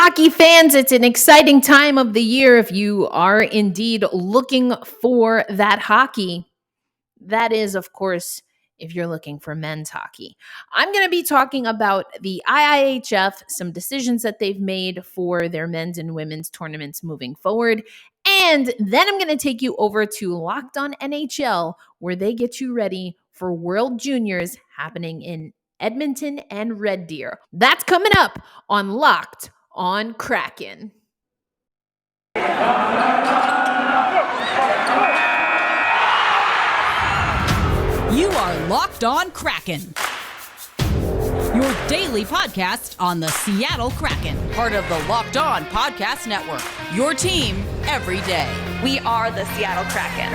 hockey fans, it's an exciting time of the year if you are indeed looking for that hockey. That is, of course, if you're looking for men's hockey. I'm going to be talking about the IIHF, some decisions that they've made for their men's and women's tournaments moving forward. And then I'm going to take you over to Locked On NHL, where they get you ready for World Juniors happening in Edmonton and Red Deer. That's coming up on Locked On Kraken. You are Locked On Kraken, your daily podcast on the Seattle Kraken, part of the Locked On Podcast Network, your team every day. We are the Seattle Kraken.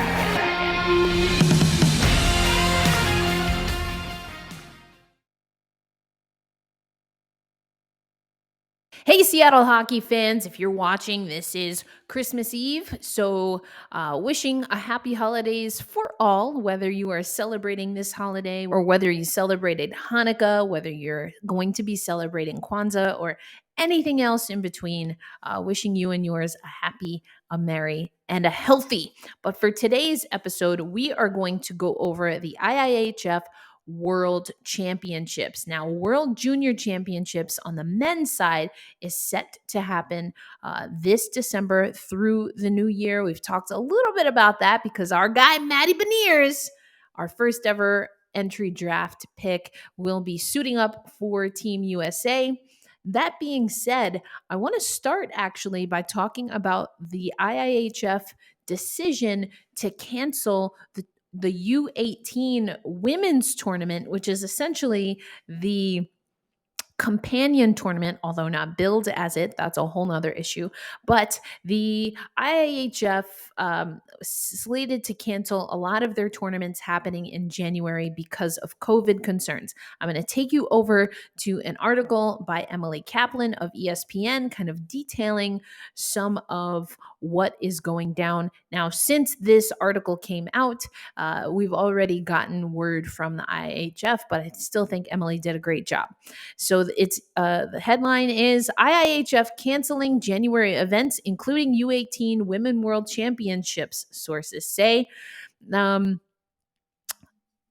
Hey, Seattle hockey fans, if you're watching, this is Christmas Eve, so wishing a happy holidays for all, whether you are celebrating this holiday or whether you celebrated Hanukkah, whether you're going to be celebrating Kwanzaa or anything else in between, wishing you and yours a happy, a merry, and a healthy. But for today's episode, we are going to go over the IIHF World Championships. Now, World Junior Championships on the men's side is set to happen this December through the new year. We've talked a little bit about that because our guy, Matty Beniers, our first ever entry draft pick, will be suiting up for Team USA. That being said, I want to start actually by talking about the IIHF decision to cancel the U18 women's tournament, which is essentially the companion tournament, although not billed as it. That's a whole nother issue. But the IIHF slated to cancel a lot of their tournaments happening in January because of COVID concerns. I'm going to take you over to an article by Emily Kaplan of ESPN, kind of detailing some of what is going down. Now, since this article came out, we've already gotten word from the IIHF, but I still think Emily did a great job. So it's the headline is IIHF canceling January events, including U18 Women World Championships, sources say.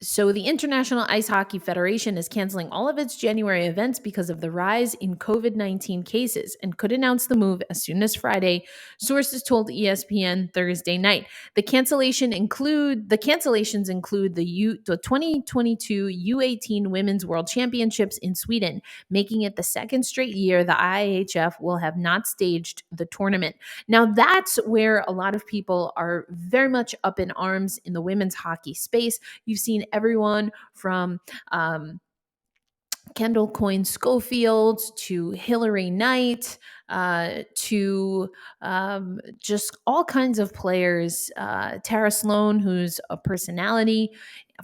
So the International Ice Hockey Federation is canceling all of its January events because of the rise in COVID-19 cases and could announce the move as soon as Friday, sources told ESPN Thursday night. The cancellations include the 2022 U18 Women's World Championships in Sweden, making it the second straight year the IIHF will have not staged the tournament. Now that's where a lot of people are very much up in arms in the women's hockey space. You've seen everyone from Kendall Coyne Schofield to Hillary Knight to just all kinds of players. Tara Sloan, who's a personality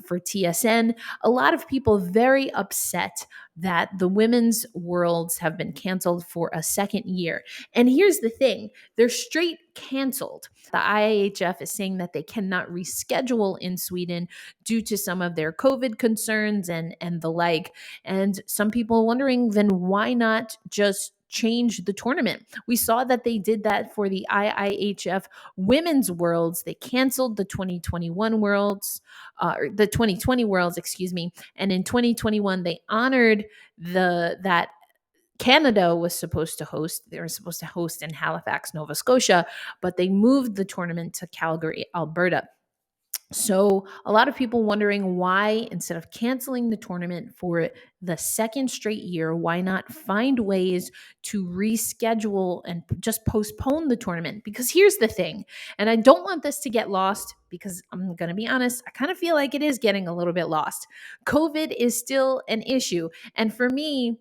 for TSN. A lot of people very upset that the women's worlds have been canceled for a second year. And here's the thing, they're straight canceled. The IIHF is saying that they cannot reschedule in Sweden due to some of their COVID concerns and the like. And some people wondering, then why not just change the tournament? We saw that they did that for the IIHF Women's Worlds. They canceled the 2021 Worlds, the 2020 Worlds, excuse me. And in 2021, they honored that Canada was supposed to host. They were supposed to host in Halifax, Nova Scotia, but they moved the tournament to Calgary, Alberta. So a lot of people wondering why, instead of canceling the tournament for the second straight year, why not find ways to reschedule and just postpone the tournament? Because here's the thing, and I don't want this to get lost because I'm going to be honest, I kind of feel like it is getting a little bit lost. COVID is still an issue. And for me,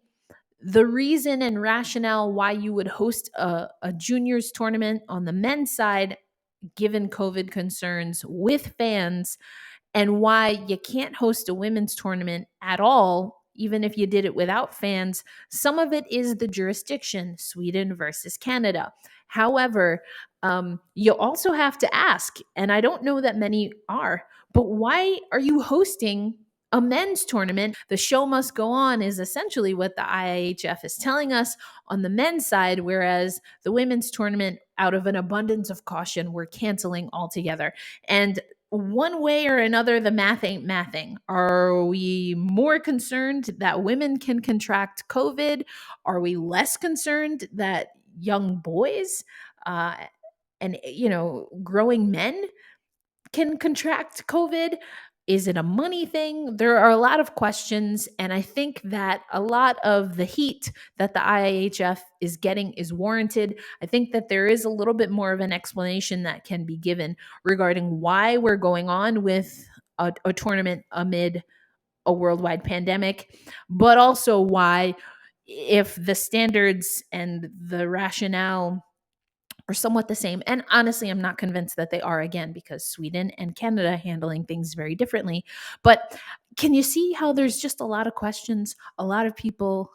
the reason and rationale why you would host a juniors tournament on the men's side, given COVID concerns with fans, and why you can't host a women's tournament at all, even if you did it without fans, some of it is the jurisdiction, Sweden versus Canada. However, you also have to ask, and I don't know that many are, but why are you hosting a men's tournament. The show must go on is essentially what the IIHF is telling us on the men's side, whereas the women's tournament, out of an abundance of caution, we're canceling altogether. And one way or another, the math ain't mathing. Are we more concerned that women can contract COVID? Are we less concerned that young boys and growing men can contract COVID? Is it a money thing? There are a lot of questions, and I think that a lot of the heat that the IIHF is getting is warranted. I think that there is a little bit more of an explanation that can be given regarding why we're going on with a tournament amid a worldwide pandemic, but also why, if the standards and the rationale are somewhat the same. And honestly, I'm not convinced that they are, again, because Sweden and Canada handling things very differently. But can you see how there's just a lot of questions, a lot of people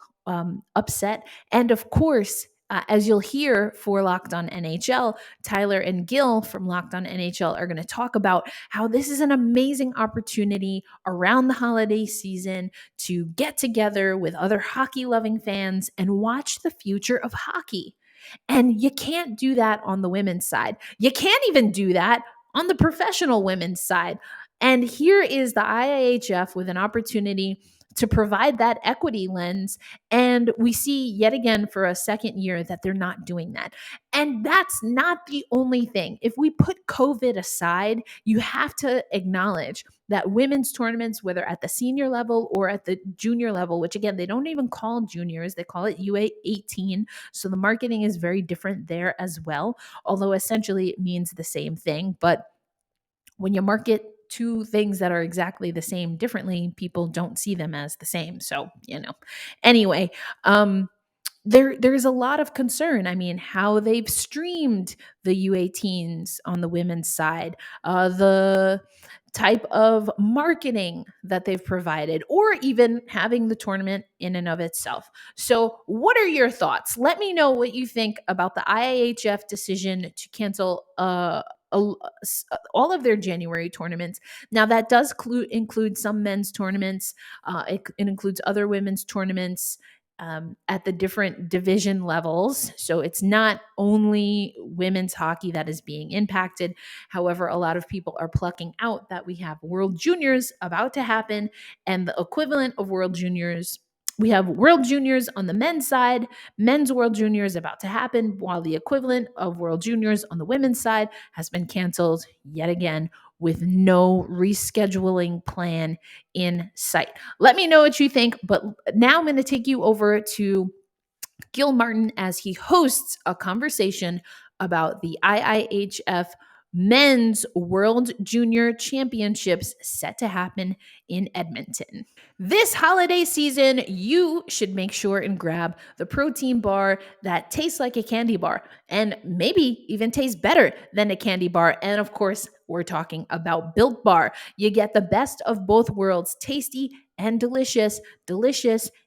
upset? And of course, as you'll hear for Locked On NHL, Tyler and Gil from Locked On NHL are going to talk about how this is an amazing opportunity around the holiday season to get together with other hockey-loving fans and watch the future of hockey. And you can't do that on the women's side. You can't even do that on the professional women's side. And here is the IIHF with an opportunity to provide that equity lens. And we see yet again for a second year that they're not doing that. And that's not the only thing. If we put COVID aside, you have to acknowledge that women's tournaments, whether at the senior level or at the junior level, which again, they don't even call juniors, they call it U18. So the marketing is very different there as well, although essentially it means the same thing. But when you market two things that are exactly the same differently, people don't see them as the same. So, anyway, there's a lot of concern. I mean, how they've streamed the U18s on the women's side, the type of marketing that they've provided, or even having the tournament in and of itself. So what are your thoughts? Let me know what you think about the IIHF decision to cancel all of their January tournaments. Now, that does include some men's tournaments. It includes other women's tournaments at the different division levels. So it's not only women's hockey that is being impacted. However, a lot of people are plucking out that we have World Juniors about to happen, and the equivalent of World Juniors. We have World Juniors on the men's side, men's World Juniors about to happen, while the equivalent of World Juniors on the women's side has been canceled yet again with no rescheduling plan in sight. Let me know what you think, but now I'm going to take you over to Gil Martin as he hosts a conversation about the IIHF Men's World Junior Championships set to happen in Edmonton. This holiday season, you should make sure and grab the protein bar that tastes like a candy bar and maybe even tastes better than a candy bar. And of course, we're talking about Built Bar. You get the best of both worlds, tasty and delicious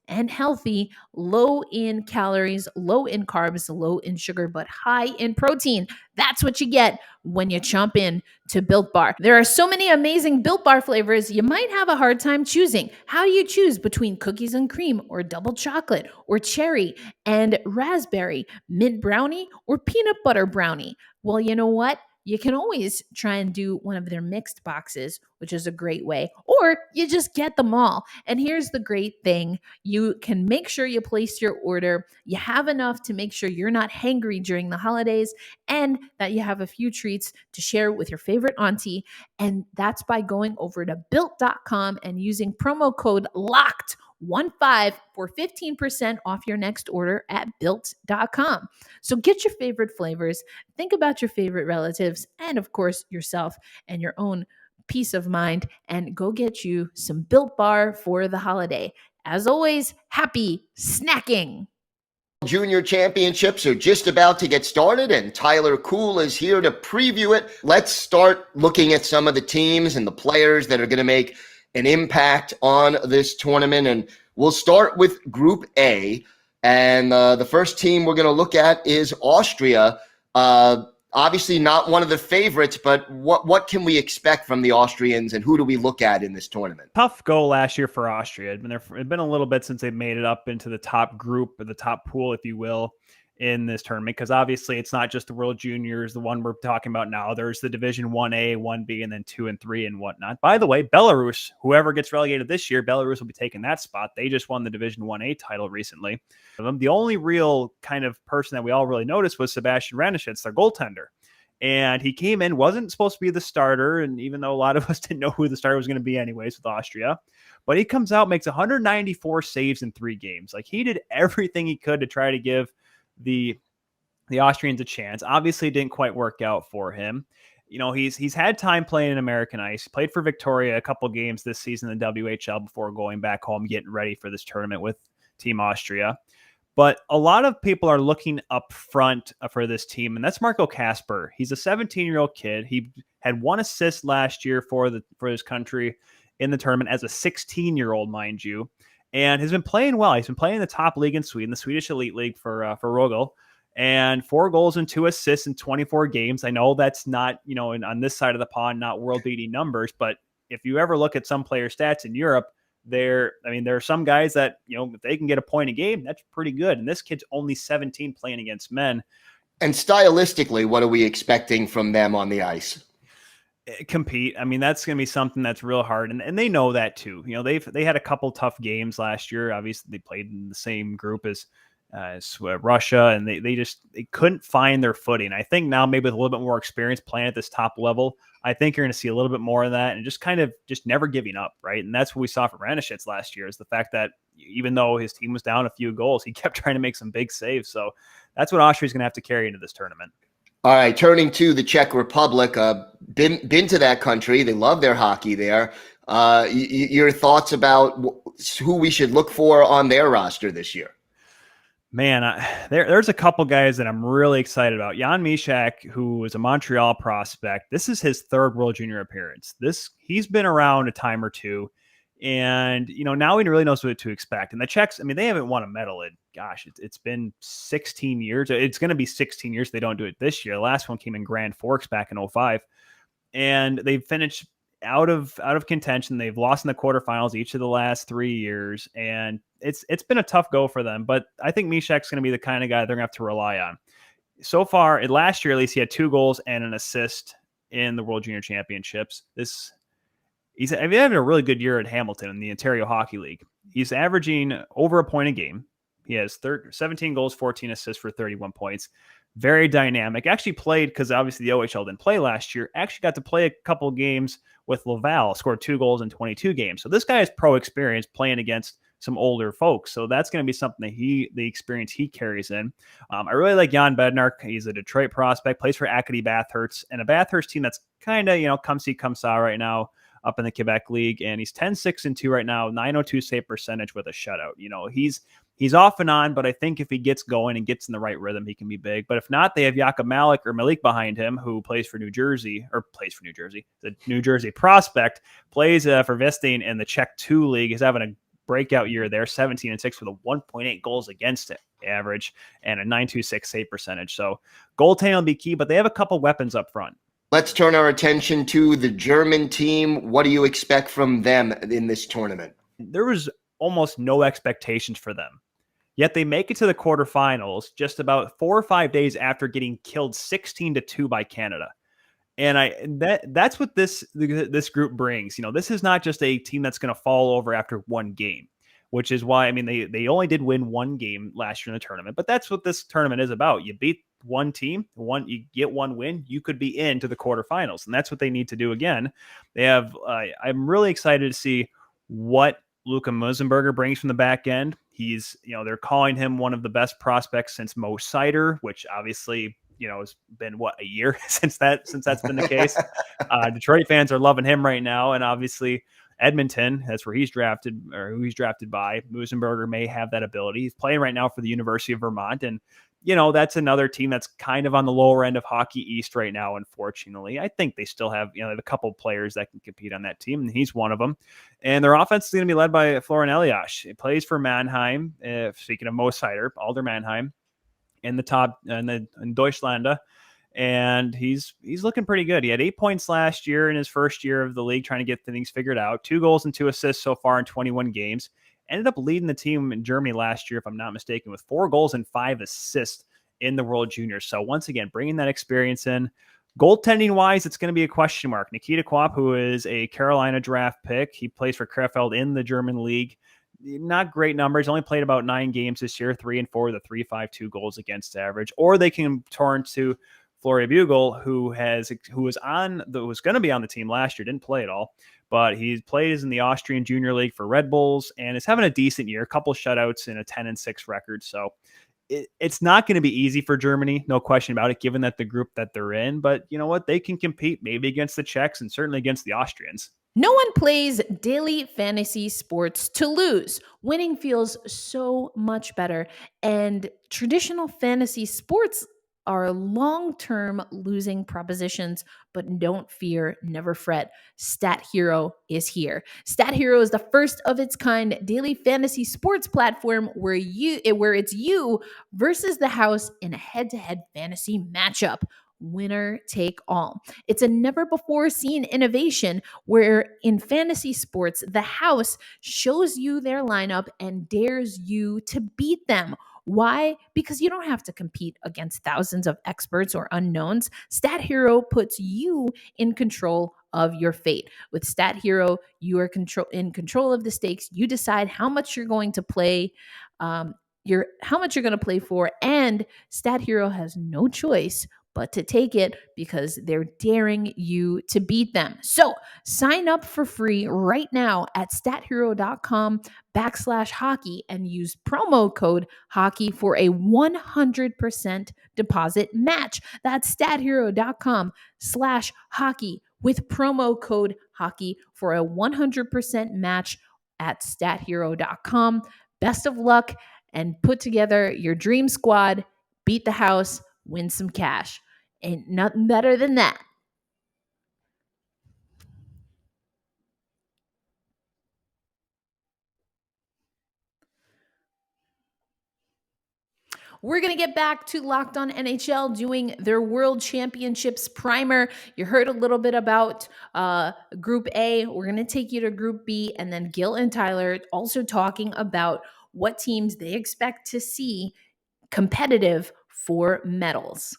and healthy, low in calories, low in carbs, low in sugar, but high in protein. That's what you get when you chomp in to Built Bar. There are so many amazing Built Bar flavors, you might have a hard time choosing. How do you choose between cookies and cream or double chocolate or cherry and raspberry, mint brownie or peanut butter brownie? Well, you know what? You can always try and do one of their mixed boxes, which is a great way, or you just get them all. And here's the great thing. You can make sure you place your order. You have enough to make sure you're not hangry during the holidays and that you have a few treats to share with your favorite auntie. And that's by going over to built.com and using promo code LOCKED15 for 15% off your next order at built.com. So get your favorite flavors, think about your favorite relatives, and of course yourself and your own peace of mind, and go get you some Built Bar for the holiday. As always, happy snacking. Junior championships are just about to get started, and Tyler Kuehl is here to preview it. Let's start looking at some of the teams and the players that are going to make an impact on this tournament. And we'll start with Group A. And the first team we're going to look at is Austria. Obviously not one of the favorites, but what can we expect from the Austrians, and who do we look at in this tournament? Tough go last year for Austria. It'd been a little bit since they made it up into the top group, or the top pool, if you will, in this tournament, because obviously it's not just the World Juniors, the one we're talking about now. There's the Division 1A, 1B, and then 2 and 3 and whatnot. By the way, Belarus, whoever gets relegated this year, Belarus will be taking that spot. They just won the Division 1A title recently. The only real kind of person that we all really noticed was Sebastian Ranishitz, their goaltender. And he came in, wasn't supposed to be the starter, and even though a lot of us didn't know who the starter was going to be anyways with Austria, but he comes out, makes 194 saves in 3 games. Like, he did everything he could to try to give the Austrians a chance. Obviously, it didn't quite work out for him. You know, he's had time playing in American ice. He played for Victoria a couple games this season in the WHL before going back home, getting ready for this tournament with Team Austria. But a lot of people are looking up front for this team, and that's Marco Kasper. He's a 17-year-old kid. He had 1 assist last year for his country in the tournament as a 16-year-old, mind you, and has been playing well. He's been playing in the top league in Sweden, the Swedish Elite League for Rögle, and 4 goals and 2 assists in 24 games. I know that's not, on this side of the pond, not world-beating numbers, but if you ever look at some player stats in Europe, there are some guys that, if they can get a point a game, that's pretty good. And this kid's only 17 playing against men. And stylistically, what are we expecting from them on the ice? Compete. I mean, that's going to be something that's real hard. And they know that too. They had a couple tough games last year. Obviously, they played in the same group as Russia, and they couldn't find their footing. I think now, maybe with a little bit more experience playing at this top level, I think you're going to see a little bit more of that, and just kind of just never giving up, right? And that's what we saw from Ranishitz last year, is the fact that even though his team was down a few goals, he kept trying to make some big saves. So that's what Austria's going to have to carry into this tournament. All right, turning to the Czech Republic, been to that country. They love their hockey there. Your thoughts about who we should look for on their roster this year? Man, there's a couple guys that I'm really excited about. Jan Mysak, who is a Montreal prospect. This is his 3rd World Junior appearance. He's been around a time or two, and now he really knows what to expect. And the Czechs, they haven't won a medal in, it's been 16 years. It's going to be 16 years if they don't do it this year. The last one came in Grand Forks back in 2005, and they've finished out of contention. They've lost in the quarterfinals each of the last 3 years, and it's been a tough go for them. But I think Myshak's going to be the kind of guy they're going to have to rely on. So far, last year at least, he had 2 goals and an assist in the World Junior Championships. He's having a really good year at Hamilton in the Ontario Hockey League. He's averaging over a point a game. He has 17 goals, 14 assists for 31 points. Very dynamic. Actually played, because obviously the OHL didn't play last year, actually got to play a couple games with Laval, scored 2 goals in 22 games. So this guy has pro experience playing against some older folks. So that's going to be something that the experience he carries in. I really like Jan Bednar. He's a Detroit prospect, plays for Acadie Bathurst, and a Bathurst team that's kind of, come see, come saw right now up in the Quebec League. And he's 10-6-2 right now, 902 save percentage with a shutout. He's off and on, but I think if he gets going and gets in the right rhythm, he can be big. But if not, they have Jakub Malik behind him, who plays for New Jersey. The New Jersey prospect, plays for Vestain in the Czech 2 League. He's having a breakout year there, 17-6 with a 1.8 goals against it average and a 926 save percentage. So goaltending will be key, but they have a couple weapons up front. Let's turn our attention to the German team. What do you expect from them in this tournament? There was almost no expectations for them. Yet they make it to the quarterfinals just about 4 or 5 days after getting killed 16-2 by Canada. And that's what this group brings. This is not just a team that's going to fall over after one game, which is why, they only did win 1 game last year in the tournament, but that's what this tournament is about. You beat one team, you get 1 win, you could be into the quarterfinals. And that's what they need to do again. They have, I'm really excited to see what Luka Musenberger brings from the back end. He's, they're calling him one of the best prospects since Mo Sider, which obviously, it's been a year since that's been the case. Detroit fans are loving him right now. And obviously Edmonton, that's where he's drafted, or who he's drafted by. Musenberger may have that ability. He's playing right now for the University of Vermont. And, that's another team that's kind of on the lower end of Hockey East right now, unfortunately. I think they still have, a couple players that can compete on that team, and he's one of them. And their offense is going to be led by Florian Elias. He plays for Mannheim. Speaking of Mo Sider, Alder Mannheim in the top, in Deutschlanda. and he's looking pretty good. He had 8 points last year in his first year of the league, trying to get things figured out. 2 goals and 2 assists so far in 21 games. Ended up leading the team in Germany last year, if I'm not mistaken, with 4 goals and 5 assists in the World Juniors. So once again, bringing that experience in. Goaltending wise, it's going to be a question mark. Nikita Kwap, who is a Carolina draft pick, he plays for Krefeld in the German league. Not great numbers. Only played about 9 games this year, 3 and 4 with a 3.52 goals against average. Or they can turn to Florian Bugle, who was going to be on the team last year, didn't play at all, but he plays in the Austrian Junior League for Red Bulls and is having a decent year. A couple shutouts and a 10-6 record. So it's not going to be easy for Germany, no question about it, given that the group that they're in. But you know what? They can compete maybe against the Czechs and certainly against the Austrians. No one plays daily fantasy sports to lose. Winning feels so much better. And traditional fantasy sports are long-term losing propositions, but don't fear, never fret. Stat Hero is here. Stat Hero is the first of its kind daily fantasy sports platform where it's you versus the house in a head-to-head fantasy matchup. Winner take all. It's a never before seen innovation where in fantasy sports, the house shows you their lineup and dares you to beat them. Why? Because you don't have to compete against thousands of experts or unknowns. Stat Hero puts you in control of your fate. With Stat Hero, you are in control of the stakes. You decide how much you're going to play, how much you're going to play for, and Stat Hero has no choice but to take it because they're daring you to beat them. So sign up for free right now at stathero.com/hockey and use promo code hockey for a 100% deposit match. That's stathero.com/hockey with promo code hockey for a 100% match at stathero.com. Best of luck and put together your dream squad, beat the house, win some cash. Ain't nothing better than that. We're going to get back to Locked On NHL doing their World Championships primer. You heard a little bit about Group A. We're going to take you to Group B, and then Gil and Tyler also talking about what teams they expect to see competitive for medals.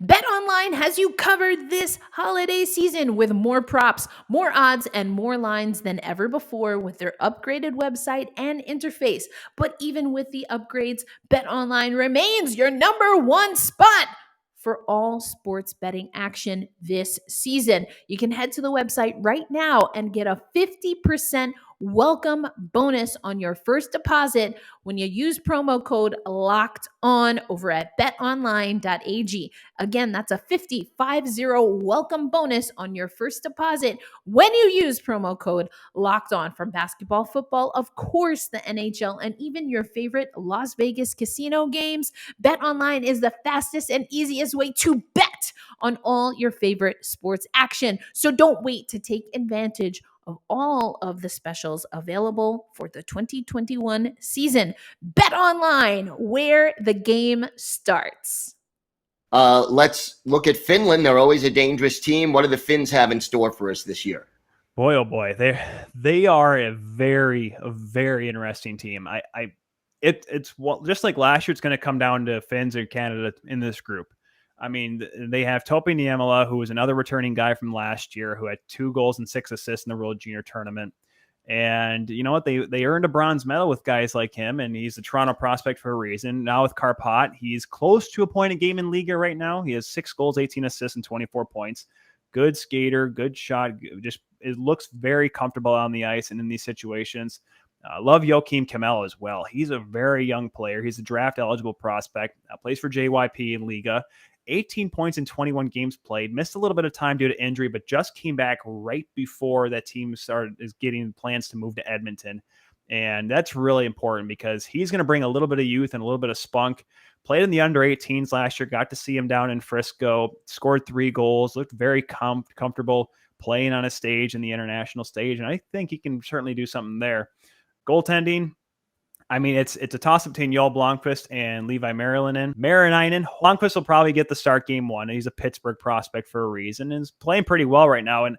BetOnline has you covered this holiday season with more props, more odds, and more lines than ever before with their upgraded website and interface. But even with the upgrades, BetOnline remains your number one spot for all sports betting action this season. You can head to the website right now and get a 50% welcome bonus on your first deposit when you use promo code LOCKED ON over at betonline.ag. Again, that's a 50 welcome bonus on your first deposit when you use promo code LOCKED ON. From basketball, football, of course, the NHL, and even your favorite Las Vegas casino games, BetOnline is the fastest and easiest way to bet on all your favorite sports action. So don't wait to take advantage of all of the specials available for the 2021 season. BetOnline, where the game starts. Let's look at Finland. They're always a dangerous team. What do the Finns have in store for us this year? Boy, oh boy, they are a very interesting team. It's just like last year. It's going to come down to Finns and Canada in this group. I mean, they have Topi Niemela, who is another returning guy from last year, who had 2 goals and 6 assists in the World Junior Tournament. And you know what? They earned a bronze medal with guys like him, and he's a Toronto prospect for a reason. Now with Karpat, he's close to a point a game in Liga right now. He has 6 goals, 18 assists, and 24 points. Good skater, good shot. Just it looks very comfortable on the ice and in these situations. Love Joakim Kamel as well. He's a very young player. He's a draft eligible prospect. Plays for JYP in Liga. 18 points in 21 games played. Missed a little bit of time due to injury, but just came back right before that team is getting plans to move to Edmonton. And that's really important because he's going to bring a little bit of youth and a little bit of spunk. Played in the under 18s last year. Got to see him down in Frisco. Scored 3 goals. Looked very comfortable playing on a stage in the international stage. And I think he can certainly do something there. Goaltending, I mean, it's a toss-up between Joel Blomqvist and Levi Marinainen. Blomqvist will probably get the start game one. And he's a Pittsburgh prospect for a reason and is playing pretty well right now. And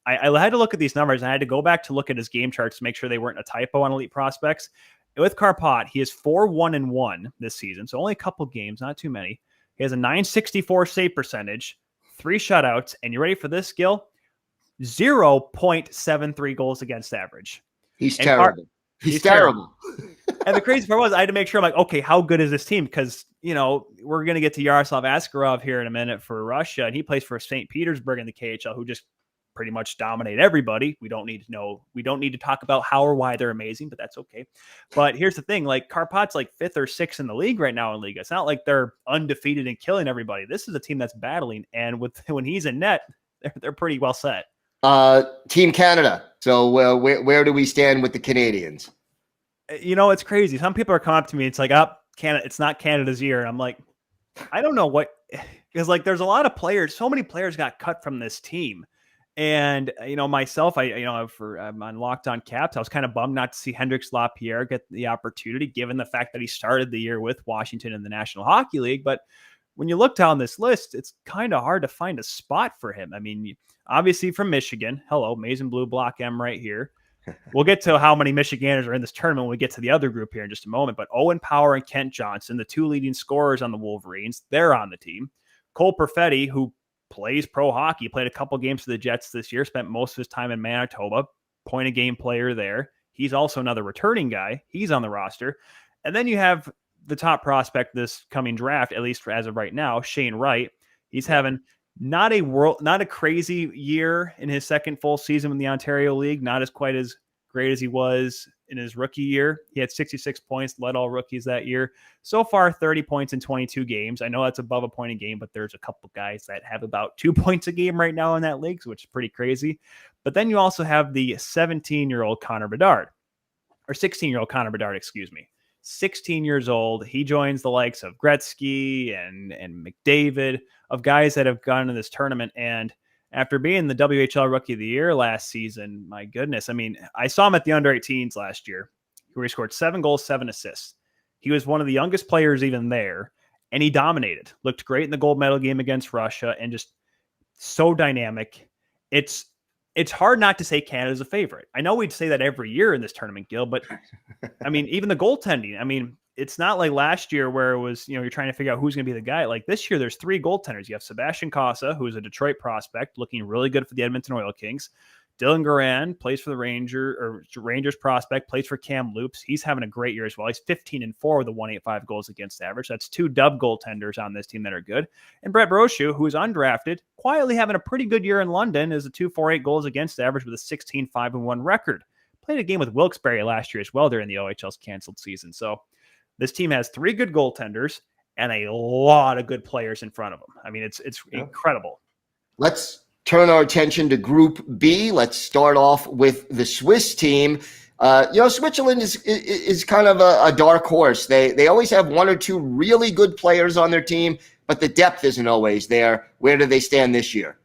I had to look at these numbers. And I had to go back to look at his game charts to make sure they weren't a typo on Elite Prospects. With Karpat, he is 4-1-1 this season, so only a couple games, not too many. He has a .964 save percentage, 3 shutouts, and you ready for this, Gil? 0.73 goals against average. He's terrible. He's terrible. And the crazy part was I had to make sure, I'm like, okay, how good is this team? Because, we're going to get to Yaroslav Askarov here in a minute for Russia, and he plays for St. Petersburg in the KHL, who just pretty much dominate everybody. We don't need to talk about how or why they're amazing, but that's okay. But here's the thing, like Karpat's like 5th or 6th in the league right now in Liga. It's not like they're undefeated and killing everybody. This is a team that's battling. And when he's in net, they're pretty well set. Team Canada. So where do we stand with the Canadians? It's crazy. Some people are coming up to me. It's like, Canada, it's not Canada's year. And I'm like, I don't know what, because like there's a lot of players. So many players got cut from this team. And, myself, I'm on Locked On Caps. I was kind of bummed not to see Hendrix Lapierre get the opportunity, given the fact that he started the year with Washington in the National Hockey League. But when you look down this list, it's kind of hard to find a spot for him. I mean, obviously from Michigan. Hello, Maize and Blue Block M right here. We'll get to how many Michiganders are in this tournament when we get to the other group here in just a moment. But Owen Power and Kent Johnson, the 2 leading scorers on the Wolverines, they're on the team. Cole Perfetti, who plays pro hockey, played a couple games for the Jets this year, spent most of his time in Manitoba, point-a-game player there. He's also another returning guy. He's on the roster. And then you have the top prospect this coming draft, at least as of right now, Shane Wright. He's having not a crazy year in his second full season in the Ontario League, not as quite as great as he was in his rookie year. He had 66 points, led all rookies that year. So far, 30 points in 22 games. I know that's above a point a game, but there's a couple guys that have about 2 points a game right now in that league, which is pretty crazy. But then you also have the 17-year-old Connor Bedard, or 16-year-old Connor Bedard, excuse me. 16 years old. He joins the likes of Gretzky and McDavid, of guys that have gone to this tournament. And after being the WHL Rookie of the Year last season, my goodness, I mean, I saw him at the under-18s last year, where he scored 7 goals, 7 assists. He was one of the youngest players even there, and he dominated. Looked great in the gold medal game against Russia, and just so dynamic. It's hard not to say Canada's a favorite. I know we'd say that every year in this tournament, Gil, but I mean, even the goaltending, I mean, it's not like last year where it was, you're trying to figure out who's going to be the guy. Like this year, there's 3 goaltenders. You have Sebastian Casa, who is a Detroit prospect, looking really good for the Edmonton Oil Kings. Dylan Garand plays for the Rangers prospect, plays for Cam Loops. He's having a great year as well. He's 15-4 with a 185 goals against average. That's 2 dub goaltenders on this team that are good. And Brett Brochu, who is undrafted, quietly having a pretty good year in London, is a 248 goals against average with a 16-5-1 record. Played a game with Wilkes-Barre last year as well during the OHL's canceled season. So this team has 3 good goaltenders and a lot of good players in front of them. I mean, it's incredible. Let's turn our attention to Group B. Let's start off with the Swiss team. Switzerland is kind of a dark horse. They always have 1 or 2 really good players on their team, but the depth isn't always there. Where do they stand this year?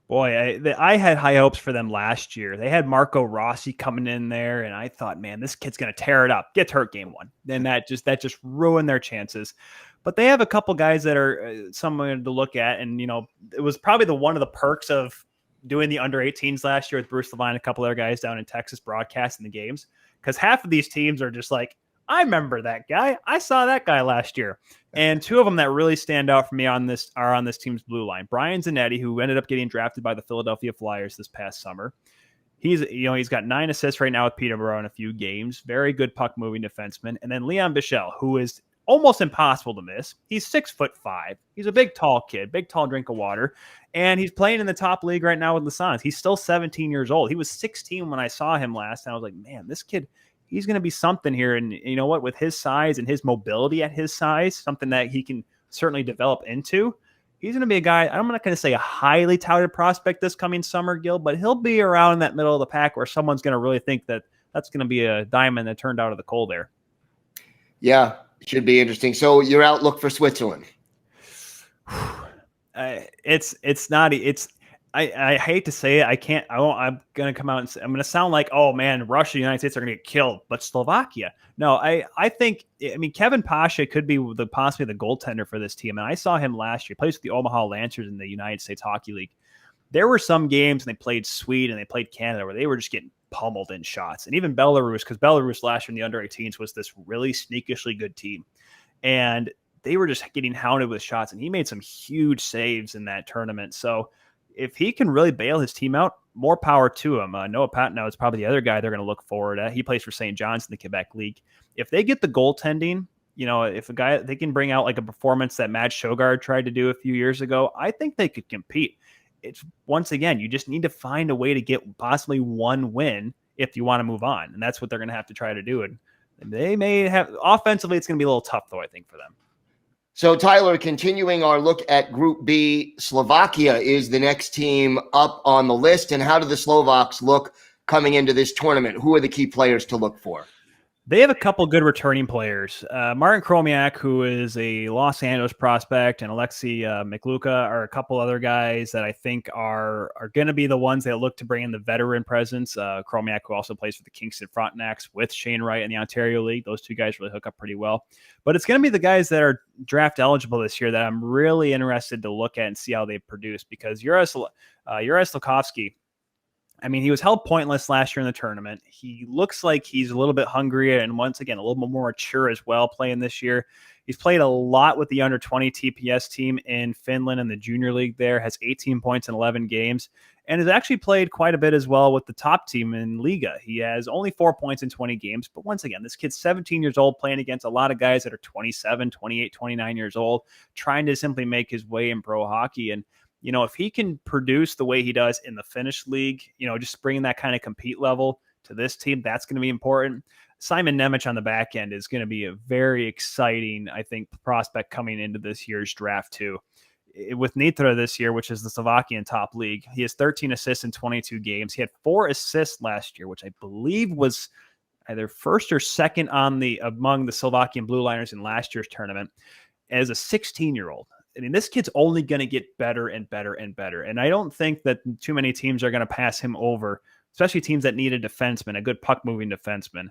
Boy, I had high hopes for them last year. They had Marco Rossi coming in there, and I thought, man, this kid's going to tear it up. Gets hurt game 1. Then that just ruined their chances. But they have a couple guys that are someone to look at, and it was probably one of the perks of doing the under-18s last year with Bruce Levine, a couple other guys down in Texas broadcasting the games, because half of these teams are just like, I remember that guy. I saw that guy last year. And 2 of them that really stand out for me are on this team's blue line. Brian Zanetti, who ended up getting drafted by the Philadelphia Flyers this past summer. He's got 9 assists right now with Peterborough in a few games. Very good puck moving defenseman. And then Leon Bichel, who is almost impossible to miss. He's 6'5". He's a big, tall kid, big, tall drink of water. And he's playing in the top league right now with Lassans. He's still 17 years old. He was 16 when I saw him last. And I was like, man, this kid, he's going to be something here. And you know what? With his size and his mobility at his size, something that he can certainly develop into. He's going to be a guy, I'm not going to say a highly touted prospect this coming summer, Gil, but he'll be around in that middle of the pack where someone's going to really think that that's going to be a diamond that turned out of the coal there. Yeah, should be interesting. So your outlook for Switzerland? I hate to say it. I'm going to come out and say, I'm going to sound like, oh man, Russia, the United States are going to get killed, but Slovakia. No, I think, I mean, Kevin Pasha could be possibly the goaltender for this team. And I saw him last year. He plays with the Omaha Lancers in the United States Hockey League. There were some games, and they played Sweden and they played Canada, where they were just getting pummeled in shots. And even Belarus, because Belarus last year in the under 18s was this really sneakishly good team. And they were just getting hounded with shots. And he made some huge saves in that tournament. So if he can really bail his team out, more power to him. Noah Patino is probably the other guy they're going to look forward at. He plays for St. John's in the Quebec League. If they get the goaltending, if a guy, they can bring out like a performance that Matt Shogard tried to do a few years ago, I think they could compete. It's once again, you just need to find a way to get possibly one win if you want to move on. And that's what they're going to have to try to do. And they may have offensively, it's going to be a little tough though, I think, for them. So, Tyler, continuing our look at Group B, Slovakia is the next team up on the list. And how do the Slovaks look coming into this tournament? Who are the key players to look for? They have a couple good returning players. Martin Kromiak, who is a Los Angeles prospect, and Alexei Mikluka are a couple other guys that I think are going to be the ones that look to bring in the veteran presence. Kromiak, who also plays for the Kingston Frontenacs with Shane Wright in the Ontario League. Those two guys really hook up pretty well. But it's going to be the guys that are draft eligible this year that I'm really interested to look at and see how they produce, because Juraj Slafkovsky, I mean, he was held pointless last year in the tournament. He looks like he's a little bit hungrier and once again, a little bit more mature as well playing this year. He's played a lot with the under 20 TPS team in Finland and the junior league there, has 18 points in 11 games, and has actually played quite a bit as well with the top team in Liga. He has only 4 points in 20 games, but once again, this kid's 17 years old playing against a lot of guys that are 27, 28, 29 years old, trying to simply make his way in pro hockey. And if he can produce the way he does in the Finnish league, just bringing that kind of compete level to this team, that's going to be important. Simon Nemec on the back end is going to be a very exciting, I think, prospect coming into this year's draft too. With Nitra this year, which is the Slovakian top league, he has 13 assists in 22 games. He had 4 assists last year, which I believe was either first or second among the Slovakian Blue Liners in last year's tournament as a 16-year-old. I mean, this kid's only going to get better and better and better. And I don't think that too many teams are going to pass him over, especially teams that need a defenseman, a good puck-moving defenseman.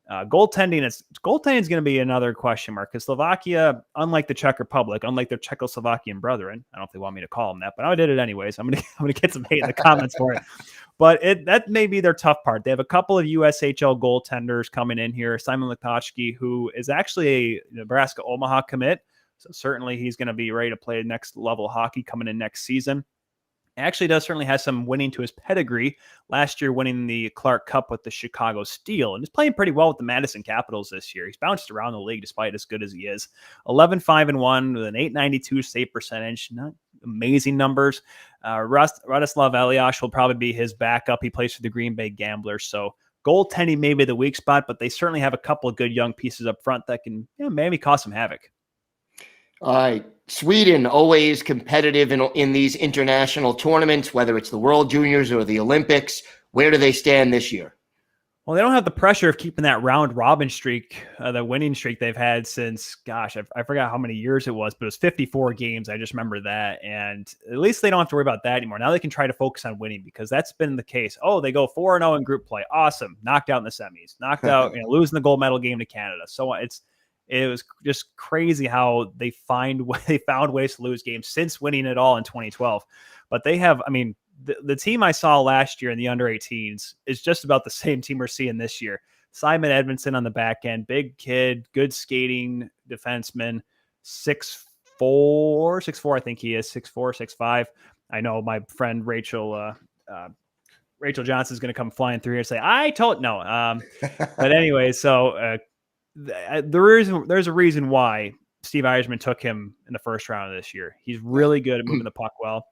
Goaltending is going to be another question mark, because Slovakia, unlike the Czech Republic, unlike their Czechoslovakian brethren, I don't know if they want me to call them that, but I did it anyways. I'm going to get some hate in the comments for it. But that may be their tough part. They have a couple of USHL goaltenders coming in here. Simon Lukashki, who is actually a Nebraska Omaha commit. So certainly he's going to be ready to play next level hockey coming in next season. Actually does certainly have some winning to his pedigree. Last year winning the Clark Cup with the Chicago Steel, and is playing pretty well with the Madison Capitals this year. He's bounced around the league despite as good as he is. 11-5-1 with an .892 save percentage. Not amazing numbers. Radoslav Eliash will probably be his backup. He plays for the Green Bay Gamblers. So goaltending may be the weak spot, but they certainly have a couple of good young pieces up front that can maybe cause some havoc. All right. Sweden, always competitive in these international tournaments, whether it's the World Juniors or the Olympics. Where do they stand this year? Well, they don't have the pressure of keeping that round robin streak, the winning streak they've had since, gosh, I forgot how many years it was, but it was 54 games. I just remember that. And at least they don't have to worry about that anymore. Now they can try to focus on winning, because that's been the case. Oh, they go 4-0 in group play. Awesome. Knocked out in the semis. Knocked out, losing the gold medal game to Canada. So it was just crazy how they found ways to lose games since winning it all in 2012. But they have, I mean, the team I saw last year in the under 18s is just about the same team we're seeing this year. Simon Edmondson on the back end, big kid, good skating defenseman, 6'4", I think he is, 6'4", 6'5". I know my friend Rachel Johnson is going to come flying through here and say, but anyway, so there's a reason why Steve Yzerman took him in the first round of this year. He's really good at moving the puck well.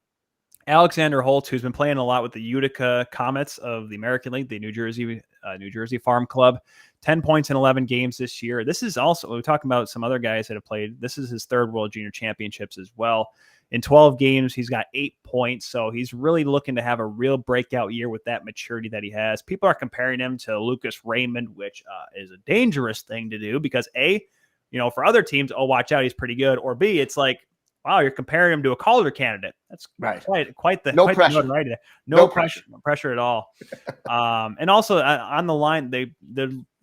Alexander Holtz, who's been playing a lot with the Utica Comets of the American League, the New Jersey Farm Club, 10 points in 11 games this year. This is also, we're talking about some other guys that have played. This is his third World Junior Championships as well. In 12 games, he's got 8 points. So he's really looking to have a real breakout year with that maturity that he has. People are comparing him to Lucas Raymond, which is a dangerous thing to do, because A, for other teams, oh, watch out, he's pretty good. Or B, it's like, wow, you're comparing him to a Calder candidate. That's Right. quite the No pressure. notoriety there. No pressure at all. And also on the line,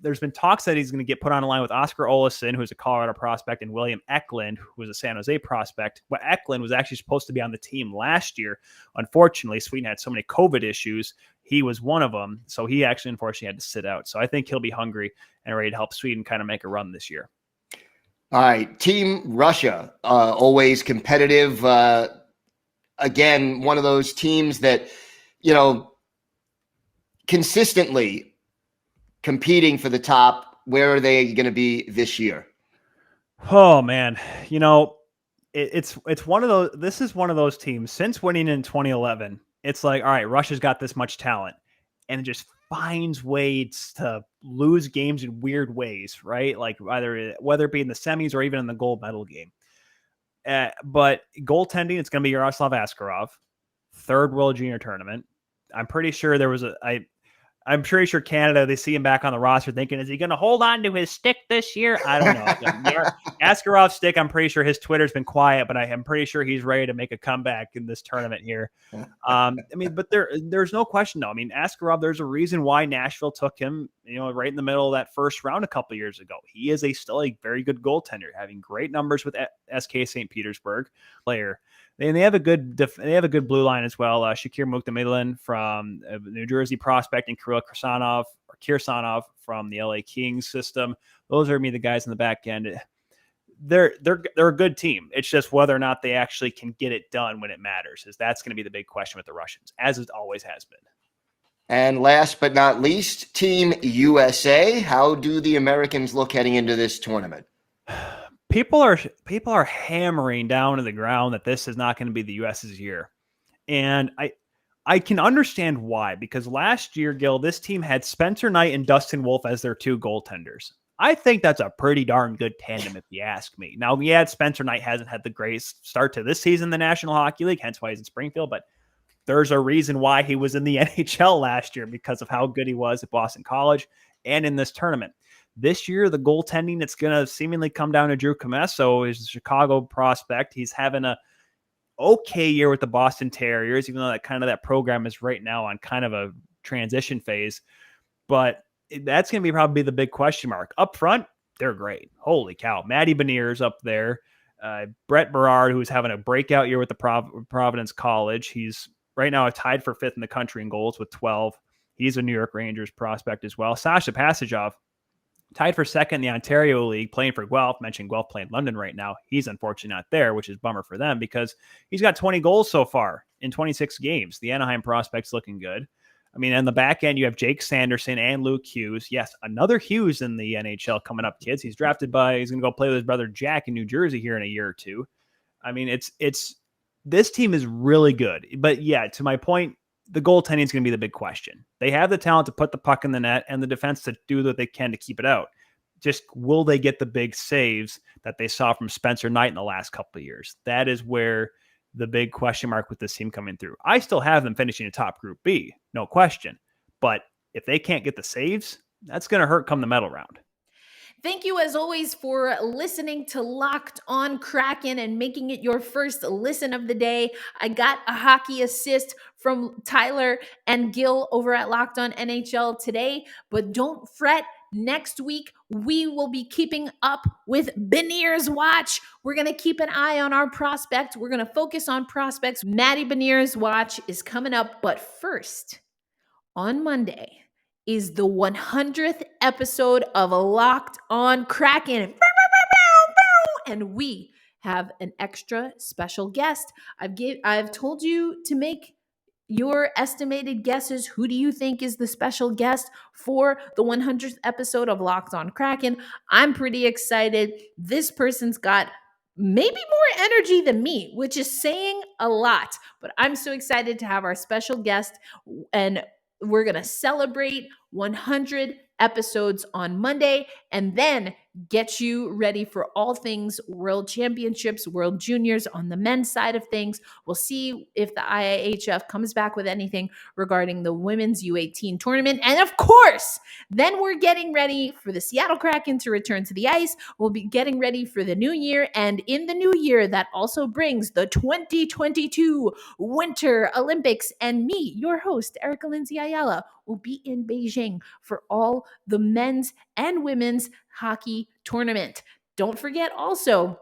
there's been talks that he's going to get put on the line with Oscar Olesen, who's a Colorado prospect, and William Eklund, who was a San Jose prospect. Well, Eklund was actually supposed to be on the team last year. Unfortunately, Sweden had so many COVID issues. He was one of them. So he actually, unfortunately, had to sit out. So I think he'll be hungry and ready to help Sweden kind of make a run this year. All right. Team Russia, always competitive. Again, one of those teams that, consistently competing for the top. Where are they going to be this year? Oh, man. It's one of those. This is one of those teams since winning in 2011. It's like, all right, Russia's got this much talent, and it just finds ways to lose games in weird ways, right? Like whether it be in the semis or even in the gold medal game. But goaltending, it's going to be Yaroslav Askarov, third World Junior Tournament. I'm pretty sure I'm pretty sure Canada, they see him back on the roster thinking, is he going to hold on to his stick this year? I don't know. Askarov's stick, I'm pretty sure his Twitter's been quiet, but I am pretty sure he's ready to make a comeback in this tournament here. But there's no question, though. Askarov, there's a reason why Nashville took him, right in the middle of that first round a couple of years ago. He is still a very good goaltender, having great numbers with SK St. Petersburg player. And they have a good blue line as well. Shakir Mukhtamidulin from New Jersey prospect and Kirill Kirsanov from the LA Kings system. Those are the guys in the back end. They're a good team. It's just whether or not they actually can get it done when it matters. That's going to be the big question with the Russians, as it always has been. And last but not least, Team USA. How do the Americans look heading into this tournament? People are hammering down to the ground that this is not going to be the US's year. And I can understand why, because last year, Gil, this team had Spencer Knight and Dustin Wolf as their two goaltenders. I think that's a pretty darn good tandem, if you ask me. Now, Spencer Knight hasn't had the greatest start to this season in the National Hockey League, hence why he's in Springfield, but there's a reason why he was in the NHL last year, because of how good he was at Boston College and in this tournament. This year, the goaltending, it's going to seemingly come down to Drew Comesso, is a Chicago prospect. He's having a okay year with the Boston Terriers, even though that program is right now on kind of a transition phase. But that's going to be probably the big question mark. Up front, they're great. Holy cow. Matty Beniers up there. Brett Berard, who's having a breakout year with the Providence College. He's right now tied for fifth in the country in goals with 12. He's a New York Rangers prospect as well. Sasha Pasajov, tied for second in the Ontario League, playing for Guelph. Mentioned Guelph playing London right now. He's unfortunately not there, which is a bummer for them because he's got 20 goals so far in 26 games. The Anaheim prospect's looking good. On the back end, you have Jake Sanderson and Luke Hughes. Yes, another Hughes in the NHL coming up, kids. He's going to go play with his brother Jack in New Jersey here in a year or two. This team is really good. But yeah, to my point, the goaltending is going to be the big question. They have the talent to put the puck in the net and the defense to do what they can to keep it out. Just will they get the big saves that they saw from Spencer Knight in the last couple of years? That is where the big question mark with this team coming through. I still have them finishing a top Group B, no question. But if they can't get the saves, that's going to hurt come the medal round. Thank you, as always, for listening to Locked On Kraken and making it your first listen of the day. I got a hockey assist from Tyler and Gil over at Locked On NHL today, but don't fret. Next week, we will be keeping up with Beniers Watch. We're going to keep an eye on our prospect. We're going to focus on prospects. Matty Beniers Watch is coming up, but first, on Monday, is the 100th episode of Locked On Kraken. And we have an extra special guest. I've told you to make your estimated guesses. Who do you think is the special guest for the 100th episode of Locked On Kraken? I'm pretty excited. This person's got maybe more energy than me, which is saying a lot. But I'm so excited to have our special guest, and we're going to celebrate 100 episodes on Monday. And then get you ready for all things World Championships, World Juniors on the men's side of things. We'll see if the IIHF comes back with anything regarding the women's U18 tournament. And of course, then we're getting ready for the Seattle Kraken to return to the ice. We'll be getting ready for the new year. And in the new year, that also brings the 2022 Winter Olympics. And me, your host, Erica Lindsay Ayala, will be in Beijing for all the men's and women's hockey tournament. Don't forget also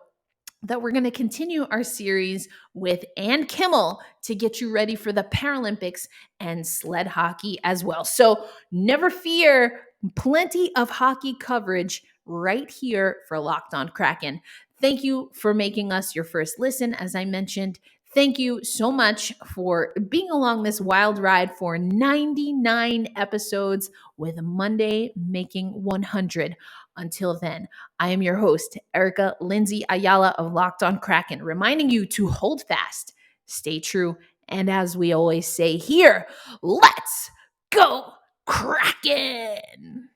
that we're going to continue our series with Ann Kimmel to get you ready for the Paralympics and sled hockey as well. So never fear, plenty of hockey coverage right here for Locked On Kraken. Thank you for making us your first listen. As I mentioned, thank you so much for being along this wild ride for 99 episodes with Monday making 100. Until then, I am your host, Erica Lindsay Ayala of Locked On Kraken, reminding you to hold fast, stay true, and as we always say here, let's go Kraken!